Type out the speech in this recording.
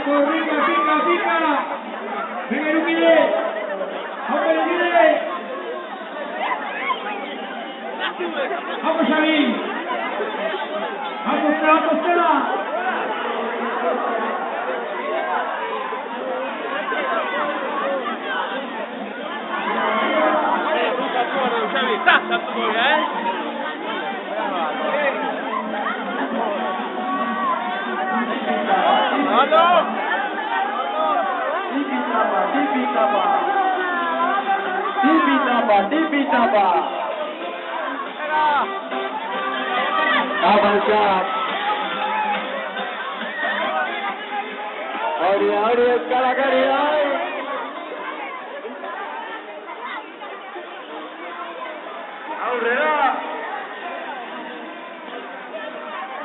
Vamos, pica, pica, pica. Venga, Luquide. Vamos, Luquide. Vamos, Xavi. Vamos, Stella. Xavi, está tu bola, Tipitapa. Avanzar. Auri, escala caridad. Aurrera.